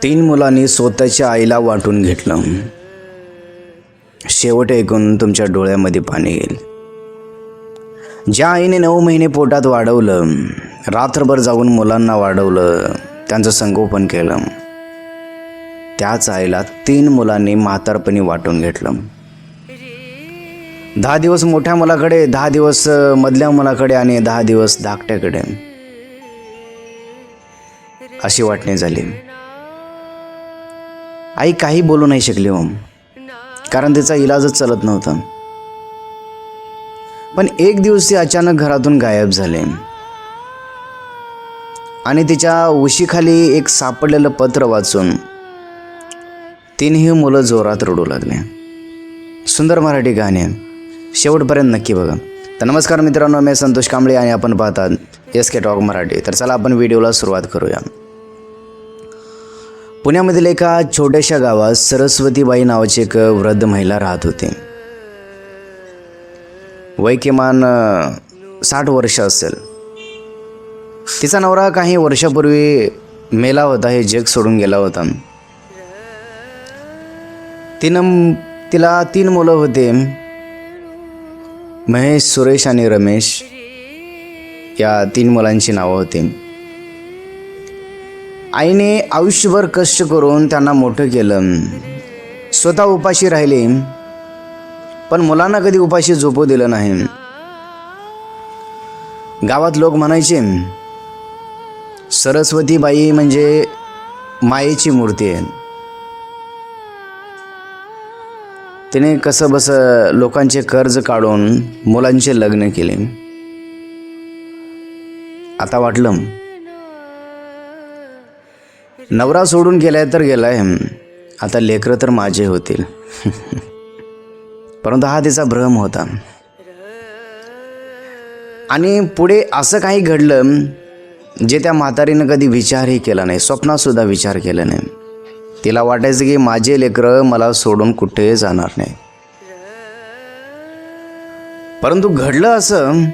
3 मुलांनी स्वतःच्या आईला वाटून घेतलं. शेवट ऐकून तुमच्या डोळ्यामध्ये पाणी येईल. ज्या आईने 9 महिने पोटात वाढवलं, रात्रभर जाऊन मुलांना वाढवलं, त्यांचं संगोपन केलं, त्याच आईला 3 मुलांनी म्हातारपणी वाटून घेतलं. 10 दिवस मोठ्या मुलाकडे, 10 दिवस मधल्या मुलाकडे आणि 10 दिवस धाकट्याकडे अशी वाटणी झाली. आई काही बोलू नाही शकली हो, कारण तिचा इलाजच चालत नव्हता. पण एक दिवस ती अचानक घरातून गायब झाले आणि तिच्या उशीखाली एक सापडलेलं पत्र वाचून 3ही मुलं जोरात रडू लागले. सुंदर मराठी गाणी आहे, शेवटपर्यंत नक्की बघा. तर नमस्कार मित्रांनो, मी संतोष कांबळे आणि आपण पाहतात एस के टॉक मराठी. तर चला आपण व्हिडिओला सुरुवात करूया. पुण्यामधील एका छोट्याशा गावात सरस्वतीबाई नावाची एक वृद्ध महिला राहत होती. वय किमान 60 वर्ष असेल. तिचा नवरा काही वर्षापूर्वी मेला होता, हे जग सोडून गेला होता. तिला 3 मुलं होते, महेश, सुरेश आणि रमेश. या 3 मुलांची नावं होती. आईने आयुष्यभर कष्ट करून त्यांना मोठं केलं. स्वतः उपाशी राहिली, पण मुलांना कधी उपाशी झोपू दिलं नाही. गावात लोक म्हणायचे, सरस्वतीबाई म्हणजे मायेची मूर्ती आहे. तिने कसं बसं लोकांचे कर्ज काढून मुलांचे लग्न केले. आता वाटलं नवरा सोडून गेलाय तर गेलाय, आता लेकरं तर माझे होतील. परंतु हा तिचा भ्रम होता. आणि पुढे असं काही घडलं जे त्या म्हातारीनं कधी विचारही केला नाही, स्वप्नातसुद्धा विचार केला नाही. तिला वाटायचं की माझे लेकरं मला सोडून कुठेही जाणार नाही. परंतु घडलं असं,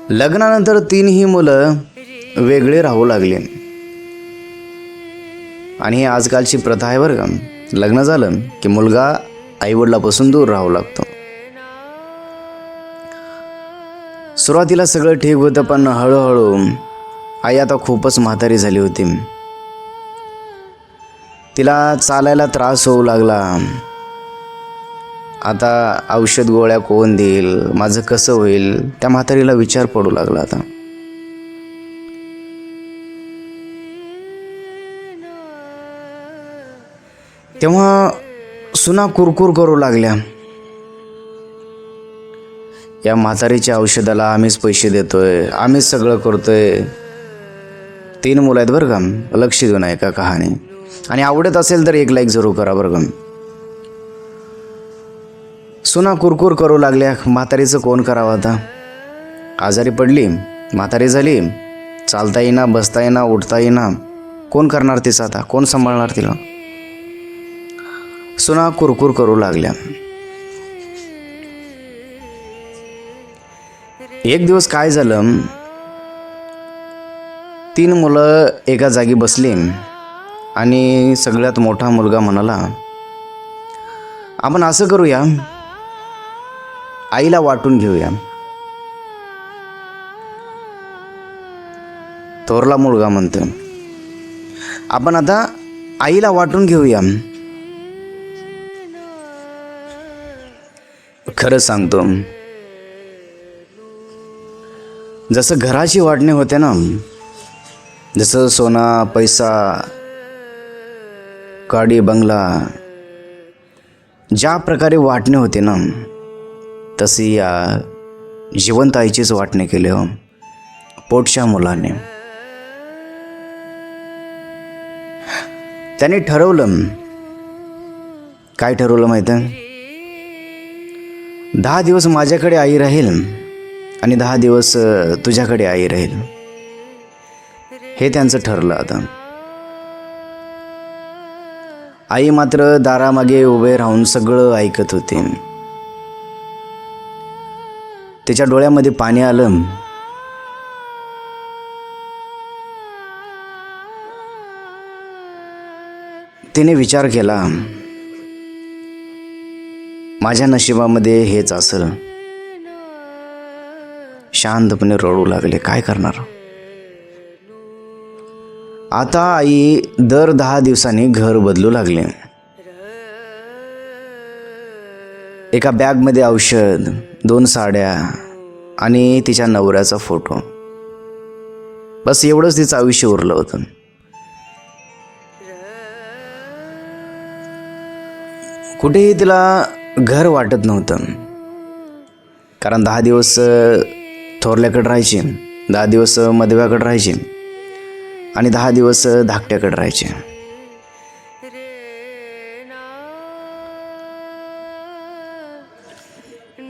लग्नानंतर 3ही मुलं वेगळे राहू लागले. आणि ही आजकालची प्रथा आहे बरं का. लग्न झालं की मुलगा आईवडिलापासून दूर राहू लागतो. सुरुवातीला सगळं ठीक होतं, पण हळूहळू आई आता खूपच म्हातारी झाली होती. तिला चालायला त्रास होऊ लागला. आता औषध गोळ्या कोण देईल, माझं कसं होईल, त्या म्हातारीला विचार पडू लागला. आता तेव्हा सुना कुरकुर करू लागल्या, या म्हातारीच्या औषधाला आम्हीच पैसे देतोय, आम्हीच सगळं करतोय. 3 मुलं आहेत बरं का, लक्ष देऊन ऐका कहाणी. आणि आवडत असेल तर एक लाईक जरूर करा बरं का. सुना कुरकुर करू लागल्या. म्हातारीचं कोण करावं आता? आजारी पडली, म्हातारी झाली, चालता येईना, बसता येईना, उठता येईना. कोण करणार तिचं आता? कोण सांभाळणार तिला? सुना कुरकुर करू लागल्या. एक दिवस काय झालं, 3 मुलं एका जागी बसली आणि सगळ्यात मोठा मुलगा म्हणाला, आपण असं करूया, आईला वाटून घेऊया. थोरला मुलगा म्हणतो, आपण आता आईला वाटून घेऊया. खरं सांगतो, जसं घराची वाटणी होते ना, जसं सोना, पैसा, गाडी, बंगला, ज्या प्रकारे वाटणे होते ना, तशी या जिवंत आईचीच वाटणे केली हो, पोटच्या मुलाने. त्याने ठरवलं, काय ठरवलं माहिती आहे? 10 दिवस माझ्याकडे आई राहील आणि 10 दिवस तुझ्याकडे आई राहील, हे त्यांचं ठरलं. आता आई मात्र दारामागे उभे राहून सगळं ऐकत होते. तिच्या डोळ्यामध्ये पाणी आलं. तिने विचार केला, माझ्या नशिबामध्ये हेच असेल. शांतपणे रडू लागले. काय करणार आता? आई दर 10 दिवसांनी घर बदलू लागले. एका बॅगमध्ये औषध, 2 साड्या आणि तिच्या नवऱ्याचा फोटो. बस एवढंच तिचं आयुष्य उरलं होतं. कुठेही तिला घर वाटत नव्हतं. कारण 10 दिवस थोरल्याकडे राहायचे, 10 दिवस मधव्याकडे राहायचे आणि 10 दिवस धाकट्याकडे राहायचे.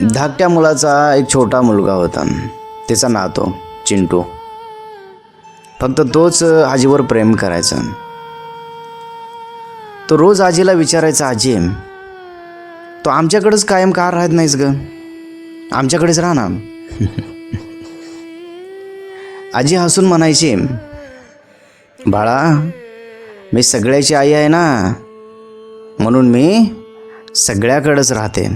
धाकट्या मुलाचा एक छोटा मुलगा होता, त्याचा नातो चिंटू. फक्त तोच आजीवर प्रेम करायचा. तो रोज आजीला विचारायचा, आजी तो आमच्याकडेच कायम का राहत नाहीस ग, आमच्याकडेच राहा ना. आजी हसून म्हणायची, बाळा मी सगळ्याची आई आहे ना, म्हणून मी सगळ्याकडेच राहते.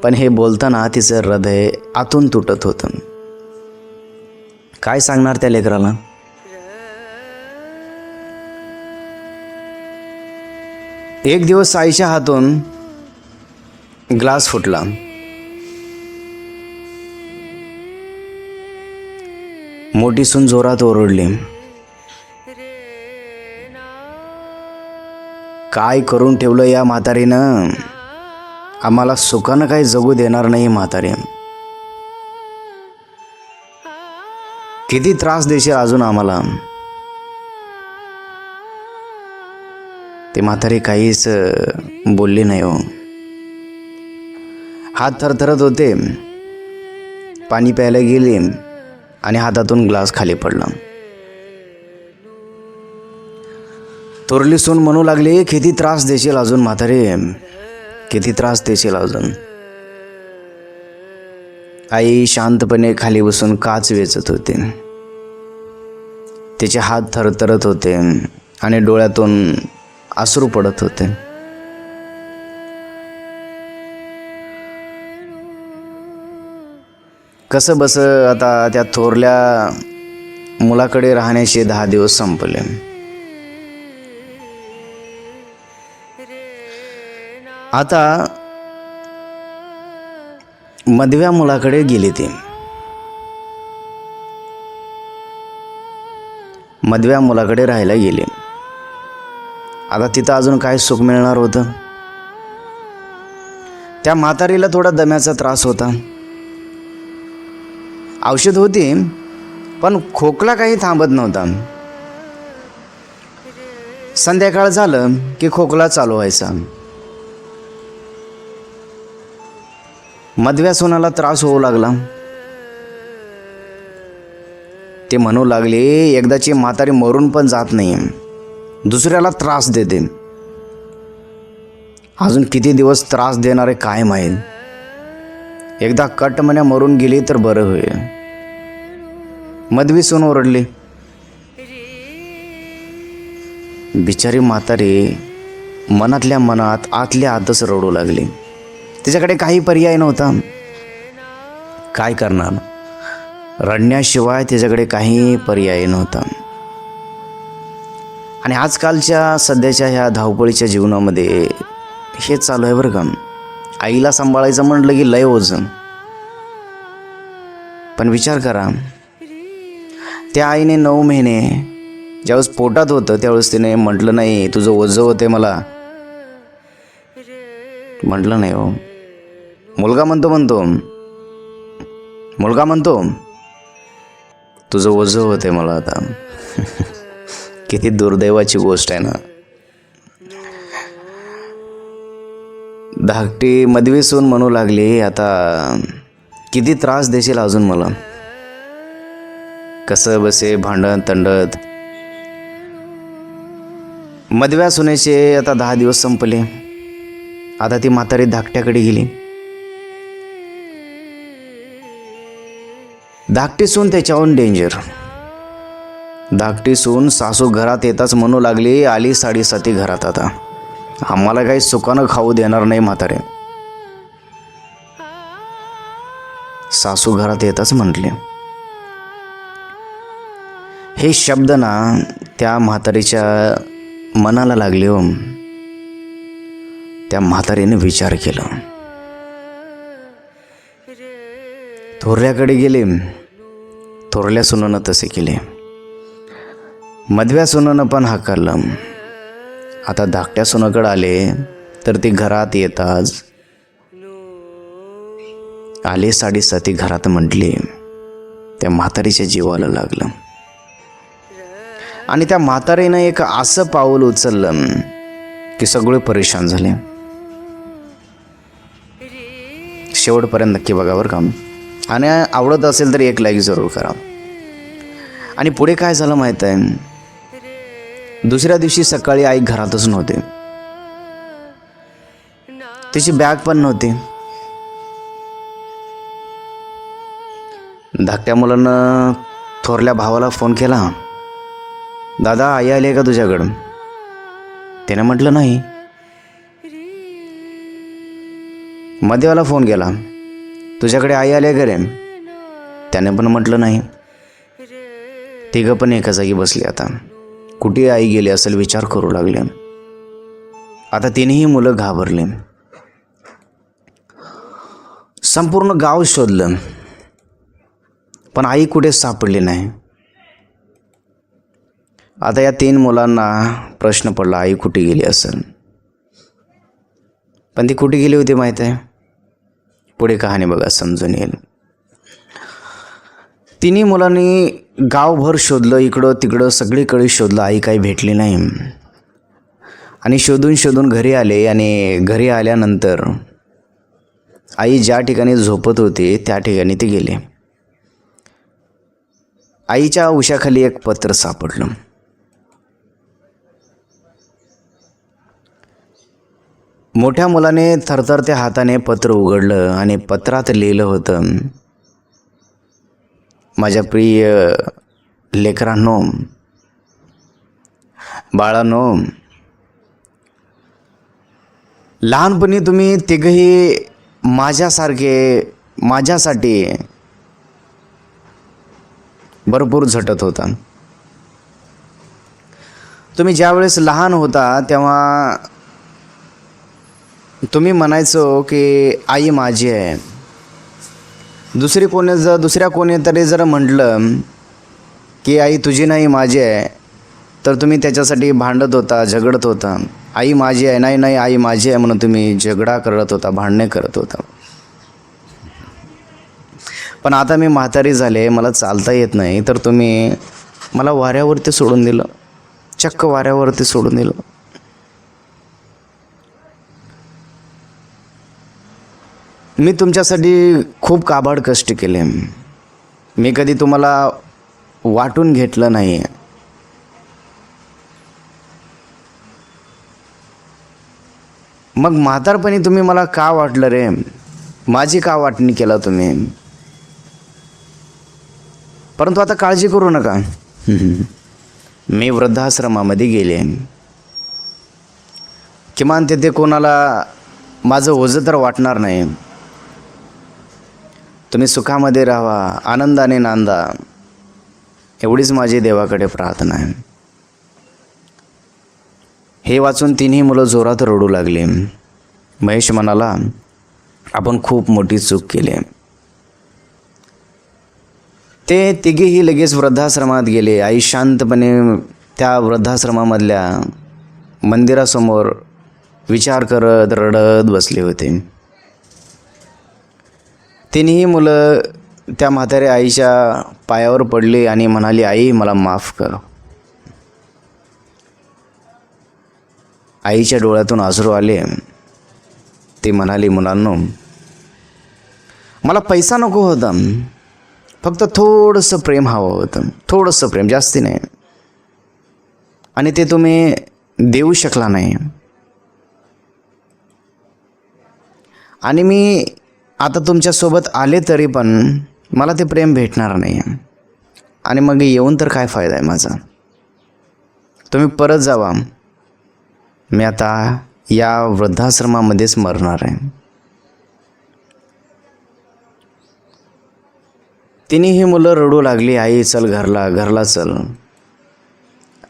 पण हे बोलताना तिचं हृदय आतून तुटत होतं. काय सांगणार त्या लेकराला? एक दिवस आईच्या हातून ग्लास फुटला. मोठी सून जोरात ओरडली, काय करून ठेवलं या म्हातारीनं, आम्हाला सुखानं काही जगू देणार नाही म्हातारी. किती त्रास देशील अजून आम्हाला. ते म्हातारी काहीच बोलली नाही हो. हात थरथरत होते. पाणी प्यायला गेली आणि हातातून ग्लास खाली पडला. थोरली सून म्हणू लागली, किती त्रास देशील अजून म्हातारी, किती त्रास देशील अजून. आई शांतपणे खाली बसून काच वेचत होते. तिचे हात थरथरत होते आणि डोळ्यातून अश्रू पडत होते. कसं बस आता त्या थोरल्या मुलाकडे राहण्याचे 10 दिवस संपले. आता मधव्या मुलाकडे गेली. ती मधव्या मुलाकडे राहायला गेली. आता तिथं अजून काय सुख मिळणार होतं. त्या म्हातारीला थोडा दम्याचा त्रास होता. औषध होती पण खोकला काही थांबत नव्हता. संध्याकाळ झालं की खोकला चालू व्हायचा. मधव्या सोनाला त्रास होऊ लागला. ते म्हणू लागले, एकदाची म्हातारी मरून पण जात नाही, दुसऱ्याला त्रास देते. अजून किती दिवस त्रास देणारे काय माहीत. एकदा कटमण्या मरून गेली तर बरं होईल. मधवी सून ओरडली. बिचारी म्हातारी मनातल्या मनात आतल्या आतच रडू लागली. तिच्याकडे काही पर्याय नव्हता. काय करणार, रडण्याशिवाय तिच्याकडे काही पर्याय नव्हता. आणि आजकालच्या सध्याच्या ह्या धावपळीच्या जीवनामध्ये हे चालू आहे बरं का. आईला सांभाळायचं म्हटलं की लय ओझं. पण विचार करा, त्या आईने 9 महिने ज्यावेळेस पोटात होतं त्यावेळेस तिने म्हटलं नाही तुझं ओझं होते मला. म्हटलं नाही हो. मुलगा म्हणतो तुझं ओझं होते मला आता. किती दुर्दैवाची गोष्ट आहे ना. धाकटी मधवी सून म्हणू लागली, आता किती त्रास देशील अजून मला. कसं बसे भांडण तंडत. मधव्या सुनेचे आता 10 दिवस संपले. आता ती म्हातारी धाकट्याकडे गेली. धाकटी सून त्याच्याहून डेंजर. धाकटी सून सासू घरात येताच म्हणू लागली, आली साडेसाती घरात आता, आम्हाला काही सुखानं खाऊ देणार नाही म्हातारे. सासू घरात येताच म्हटले. हे शब्द ना त्या म्हातारीच्या मनाला लागले हो. त्या म्हातारीने विचार केला. थोरल्याकडे गेले. थोरल्या सुनानं तसे केले. मधव्या सुनानं पण हाकारलं. आता धाकट्या सुनाकडे आले तर ती घरात येताच आले साडेसाती घरात म्हटली. त्या म्हातारीच्या जीवाला लागलं आणि त्या म्हातारीनं एक असं पाऊल उचललं की सगळे परेशान झाले. शेवटपर्यंत नक्की बघा बरं का, आणि आवडत असेल तर एक लाईक जरूर करा. आणि पुढे काय झालं माहीत आहे, दुसऱ्या दिवशी सकाळी आई घरातच नव्हते. तिची बॅग पण नव्हती. धाकट्या मुलानं थोरल्या भावाला फोन केला, दादा आई आली का तुझ्याकडं? त्याने म्हटलं नाही. मध्येवाला फोन केला, तुझ्याकडे आई आली का रे? त्याने पण म्हटलं नाही. तिघं पण एका जागी बसले. आता कुठे आई गेली असेल विचार करू लागले. आता तिन्ही मुलं घाबरले. संपूर्ण गाव शोधलं पण आई कुठे सापडली नाही. आता या 3 मुलांना प्रश्न पडला, आई कुठे गेली असेल. पण ती कुठे गेली होती माहीत आहे? पुढे कहाणी बघा, समजून येईल. तिन्ही मुलांनी गावभर शोधलं, इकडं तिकडं सगळीकडे शोधलं, आई काही भेटली नाही. आणि शोधून शोधून घरी आले. आणि घरी आल्यानंतर आई ज्या ठिकाणी झोपत होती त्या ठिकाणी ते गेले. आईच्या उशाखाली एक पत्र सापडलं. मोठ्या मुलाने थरथरत्या हाताने पत्र उघडलं आणि पत्रात लिहिलं होतं, माझ्या प्रिय लेकरांनो, बाळांनो, लहानपणी तुम्ही तिघही माझ्यासाठी भरपूर झटत होता. तुम्ही ज्यावेळेस लहान होता तेव्हा तुम्ही म्हणायचो की आई माझी आहे. दुसऱ्या कोणीतरी जर म्हटलं की आई तुझी नाही माझी आहे तर तुम्ही त्याच्यासाठी भांडत होता, झगडत होता. आई माझी आहे, नाही नाही आई माझी आहे म्हणून तुम्ही झगडा करत होता, भांडणे करत होता. पण आता मी म्हातारी झाले, मला चालता येत नाही, तर तुम्ही मला वाऱ्यावरती सोडून दिलं, चक्क वाऱ्यावरती सोडून दिलं. मी तुमच्यासाठी खूप काबाड कष्ट केले. मी कधी तुम्हाला वाटून घेतलं नाही. मग म्हातारपणी तुम्ही मला का वाटलं रे? माझी का वाटणी केला तुम्ही? परंतु आता काळजी करू नका, मी वृद्धाश्रमामध्ये गेले. किमान तिथे कोणाला माझं ओझं तर वाटणार नाही. तुम्ही सुखामध्ये राहा, आनंदाने नांदा, एवढीच माझी देवाकडे प्रार्थना आहे. हे वाचून तिन्ही मुलं जोरात रडू लागली. महेश म्हणाला, आपण खूप मोठी चूक केली. ते तिघेही लगेच वृद्धाश्रमात गेले. आई शांतपणे त्या वृद्धाश्रमामधल्या मंदिरासमोर विचार करत रडत बसले होते. तिन्ही मुलं त्या म्हाताऱ्या आईच्या पायावर पडली आणि म्हणाली, आई मला माफ कर. आईच्या डोळ्यातून अश्रू आले. ती म्हणाली, मुलांनो, मला पैसा नको होता, फक्त थोडंसं प्रेम हवं होतं, थोडंसं प्रेम, जास्ती नाही. आणि ते तुम्ही देऊ शकला नाही. आणि मी आता तुमच्यासोबत आले तरी पण मला ते प्रेम भेटणार नाही आणि मग येऊन तर काय फायदा आहे माझा. तुम्ही परत जावा, मी आता या वृद्धाश्रमामध्येच मरणार आहे. तिन्ही मुलं रडू लागली, आई चल घरला, घरला चल.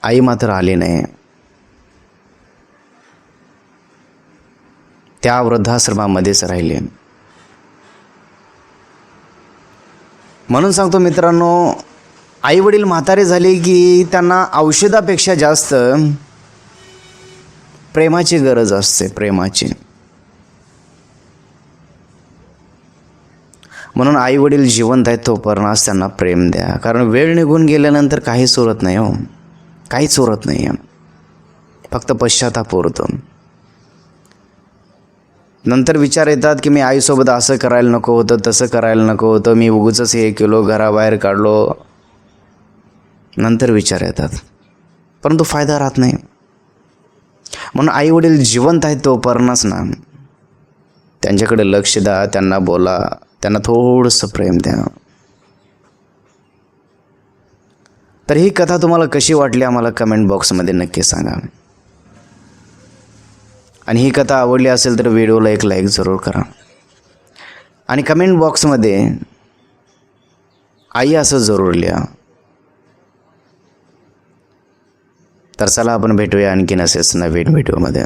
आई मात्र आली नाही. त्या वृद्धाश्रमामध्येच राहिले. म्हणून सांगतो मित्रांनो, आई वडील म्हातारे झाले की त्यांना औषधापेक्षा जास्त प्रेमाची गरज असते, प्रेमाची. म्हणून आई वडील जिवंत आहेत तोपर्यंत त्यांना प्रेम द्या, कारण वेळ निघून गेल्यानंतर काहीच उरत नाही हो, काहीच उरत नाही. फक्त पश्चाताप उरतो. नंतर विचार येतात की मी आईसोबत असं करायला नको होतं, तसं करायला नको होतं, मी उगीचच हे केलो, घराबाहेर काढलो. नंतर विचार येतात, परंतु फायदा राहत नाही. म्हणून आई वडील जिवंत आहेत तोपर्यंतच ना त्यांच्याकडे लक्ष द्या, त्यांना बोला, त्यांना थोडंसं प्रेम द्या. तर ही कथा तुम्हाला कशी वाटली आम्हाला कमेंट बॉक्समध्ये नक्की सांगा. आणि ही कथा आवडली असेल तर व्हिडिओला एक लाईक जरूर करा. आणि कमेंट बॉक्समध्ये आई असं जरूर लिहा. तर चला आपण भेटूया आणखीन असेच नवीन व्हिडिओमध्ये.